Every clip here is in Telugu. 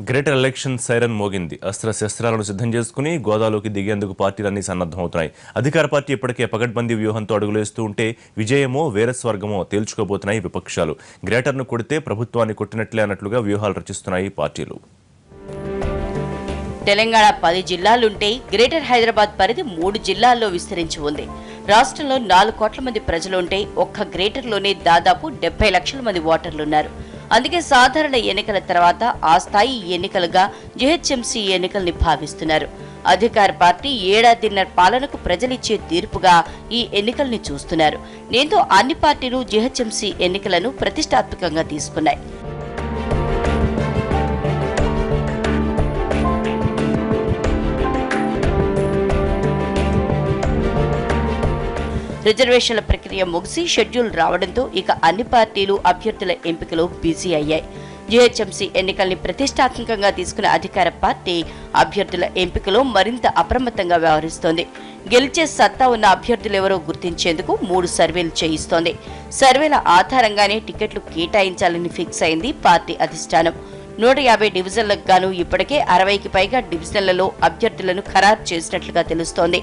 గ్రేటర్ ఎలక్షన్ సైరన్ మోగింది. అస్త్రశస్త్రాలను సిద్ధం చేసుకుని గోదాలోకి దిగేందుకు పార్టీలన్నీ సన్నద్ధమవుతున్నాయి. అధికార పార్టీ ఇప్పటికే పకడ్బందీ వ్యూహంతో అడుగులేస్తూ ఉంటే విజయమో వేరస్వర్గమో తేల్చుకోబోతున్నాయి విపక్షాలు. గ్రేటర్ను కొడితే ప్రభుత్వాన్ని కొట్టినట్లే అన్నట్లుగా వ్యూహాలు రచిస్తున్నాయి పార్టీలు. తెలంగాణ 10 జిల్లాలుంటే గ్రేటర్ హైదరాబాద్ పరిధి 3 జిల్లాల్లో విస్తరించి ఉంది. రాష్ట్రంలో 4 కోట్ల మంది ప్రజలుంటే ఒక్క గ్రేటర్లోనే దాదాపు 70 లక్షల మంది ఓటర్లున్నారు. అందుకే సాధారణ ఎన్నికల తర్వాత ఆ స్థాయి ఎన్నికలుగా జీహెచ్ఎంసీ ఎన్నికల్ని భావిస్తున్నారు. అధికార పార్టీ ఏడాదిన్నర పాలనకు ప్రజలిచ్చే తీర్పుగా ఈ ఎన్నికల్ని చూస్తున్నారు. దీంతో అన్ని పార్టీలు జీహెచ్ఎంసీ ఎన్నికలను ప్రతిష్టాత్మకంగా తీసుకున్నాయి. రిజర్వేషన్ల ప్రక్రియ ముగిసి షెడ్యూల్ రావడంతో ఇక అన్ని పార్టీలు అభ్యర్థుల ఎంపికలో బిజీ అయ్యాయి. జీహెచ్ఎంసీ ఎన్నికల్ని ప్రతిష్టాత్మకంగా తీసుకున్న అధికార పార్టీ అభ్యర్థుల ఎంపికలో మరింత అప్రమత్తంగా వ్యవహరిస్తోంది. గెలిచే సత్తా ఉన్న అభ్యర్థులెవరో గుర్తించేందుకు 3 సర్వేలు చేయిస్తోంది. సర్వేల ఆధారంగానే టికెట్లు కేటాయించాలని ఫిక్స్ అయింది పార్టీ అధిష్టానం. 150 డివిజన్లకు గాను ఇప్పటికే 60కి పైగా డివిజన్లలో అభ్యర్థులను ఖరారు చేసినట్లుగా తెలుస్తోంది.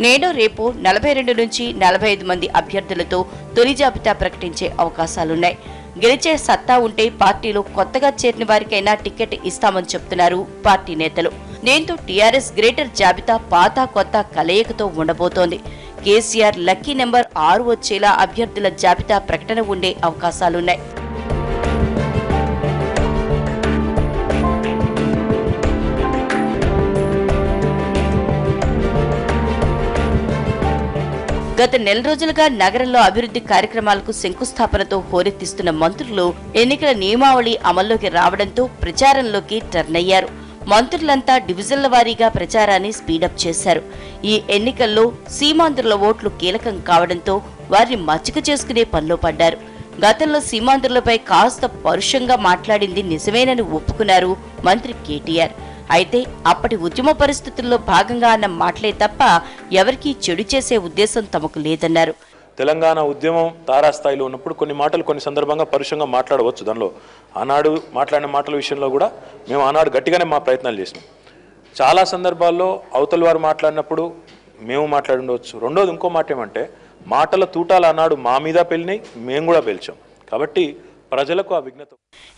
నేడు రేపు 42 నుంచి 45 మంది అభ్యర్థులతో తొలి జాబితా ప్రకటించే అవకాశాలున్నాయి. గెలిచే సత్తా ఉంటే పార్టీలో కొత్తగా చేరిన వారికైనా టికెట్ ఇస్తామని చెప్తున్నారు పార్టీ నేతలు. దీంతో టీఆర్ఎస్ గ్రేటర్ జాబితా పాత కొత్త కలయికతో ఉండబోతోంది. కేసీఆర్ లక్కీ నెంబర్ 6 వచ్చేలా అభ్యర్థుల జాబితా ప్రకటన ఉండే అవకాశాలున్నాయి. గత నెల రోజులుగా నగరంలో అభివృద్ధి కార్యక్రమాలకు శంకుస్థాపనతో హోరెత్తిస్తున్న మంత్రులు ఎన్నికల నియమావళి అమల్లోకి రావడంతో ప్రచారంలోకి టర్న్ అయ్యారు. మంత్రులంతా డివిజన్ల వారీగా ప్రచారాన్ని స్పీడప్ చేశారు. ఈ ఎన్నికల్లో సీమాంధ్రుల ఓట్లు కీలకం కావడంతో వారిని మచ్చిక చేసుకునే పనిలో పడ్డారు. గతంలో సీమాంధ్రులపై కాస్త పరుషంగా మాట్లాడింది నిజమేనని ఒప్పుకున్నారు మంత్రి కేటీఆర్. అయితే అప్పటి ఉద్యమ పరిస్థితుల్లో భాగంగా అన్న మాటలే తప్ప ఎవరికీ చెడు చేసే ఉద్దేశం తమకు లేదన్నారు. తెలంగాణ ఉద్యమం తారాస్థాయిలో ఉన్నప్పుడు కొన్ని మాటలు కొన్ని సందర్భంగా పరుషంగా మాట్లాడవచ్చు. దానిలో ఆనాడు మాట్లాడిన మాటల విషయంలో కూడా మేము ఆనాడు గట్టిగానే మా ప్రయత్నాలు చేసినాం. చాలా సందర్భాల్లో అవతల వారు మాట్లాడినప్పుడు మేము మాట్లాడుండవచ్చు. రెండోది ఇంకో మాట ఏమంటే మాటల తూటాలు ఆనాడు మా మీద పెళ్ళినాయి, మేము కూడా పేల్చాం. కాబట్టి ప్రజలకు ఆ విజ్ఞత.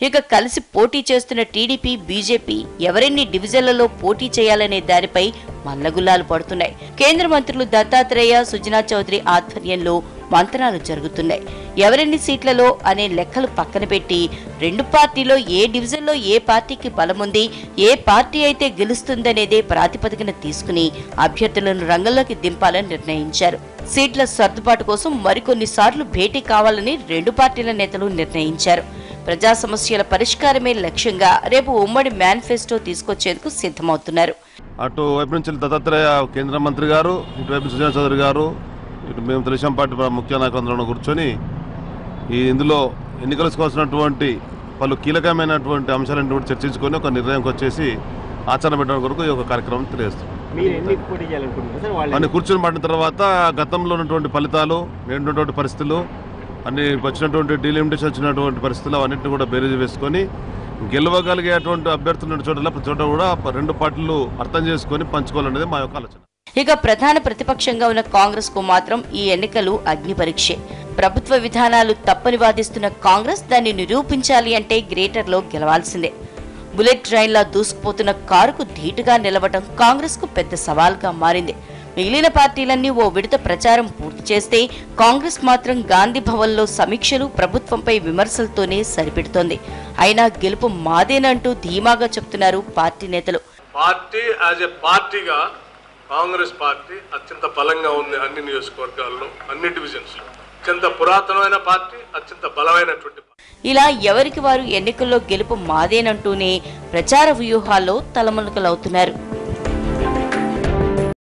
ఇక కలిసి పోటీ చేస్తున్న టీడీపీ, బీజేపీ ఎవరెన్ని డివిజన్లలో పోటీ చేయాలనే దానిపై మల్లగుల్లాలు పడుతున్నాయి. కేంద్ర మంత్రులు దత్తాత్రేయ, సుజనా చౌదరి ఆధ్వర్యంలో మంతనాలు జరుగుతున్నాయి. ఎవరెన్ని సీట్లలో అనే లెక్కలు పక్కన పెట్టి 2 పార్టీలో ఏ డివిజన్లో ఏ పార్టీకి బలముంది, ఏ పార్టీ అయితే గెలుస్తుందనేదే ప్రాతిపదికన తీసుకుని అభ్యర్థులను రంగంలోకి దింపాలని నిర్ణయించారు. సీట్ల సర్దుబాటు కోసం మరికొన్నిసార్లు భేటీ కావాలని 2 పార్టీల నేతలు నిర్ణయించారు. ప్రజా సమస్యల పరిష్కారమే లక్ష్యంగా రేపు ఉమ్మడి మేనిఫెస్టో తీసుకొచ్చేందుకు సిద్ధమవుతున్నారు. అటు వైపు నుంచి దత్తాత్రేయ కేంద్ర మంత్రి గారు, ఇటువైపు సుజనా చౌదరి గారు, ఇటు మేము తెలుగుదేశం పార్టీ ముఖ్య నాయకులందరూ కూర్చొని ఇందులో ఎన్నికలకు కావాల్సినటువంటి పలు కీలకమైనటువంటి అంశాలను కూడా చర్చించుకొని ఒక నిర్ణయంకి వచ్చేసి ఆచరణ పెట్టడం కొరకు ఈ ఒక కార్యక్రమం తెలియజేస్తాం. అన్ని కూర్చొని పడిన తర్వాత గతంలో ఉన్నటువంటి ఫలితాలు, నేడున్నటువంటి పరిస్థితులు, అన్ని వచ్చినటువంటి డీలిమిటేషన్ వచ్చినటువంటి పరిస్థితులు అవన్నింటినీ కూడా బేరీజు వేసుకొని గెలవగలిగేటువంటి అభ్యర్థులు ఉన్న చోట ప్రతి చోట కూడా 2 పార్టీలు అర్థం చేసుకొని పంచుకోవాలనేది మా యొక్క ఆలోచన. ఇక ప్రధాన ప్రతిపక్షంగా ఉన్న కాంగ్రెస్ కు మాత్రం ఈ ఎన్నికలు అగ్ని పరీక్షే. ప్రభుత్వ విధానాలు తప్పని వాదిస్తున్న కాంగ్రెస్ దాన్ని నిరూపించాలి అంటే గ్రేటర్లో గెలవాల్సిందే. బుల్లెట్ ట్రైన్లా దూసుకుపోతున్న కారుకు ధీటుగా నిలవటం కాంగ్రెస్ కు పెద్ద సవాల్గా మారింది. మిగిలిన పార్టీలన్నీ ఓ విడత ప్రచారం పూర్తి చేస్తే కాంగ్రెస్ మాత్రం గాంధీ భవన్లో సమీక్షలు, ప్రభుత్వంపై విమర్శలతోనే సరిపెడుతోంది. అయినా గెలుపు మాదేనంటూ ధీమాగా చెప్తున్నారు పార్టీ నేతలు. కాంగ్రెస్ పార్టీ అత్యంత బలంగా ఉంది. అన్ని నియోజకవర్గాల్లో, అన్ని డివిజన్స్ లో అత్యంత పురాతనమైన పార్టీ, అత్యంత బలమైనటువంటి. ఇలా ఎవరికి వారు ఎన్నికల్లో గెలుపు మాదేనంటూనే ప్రచార వ్యూహాల్లో తలమునకలవుతున్నారు.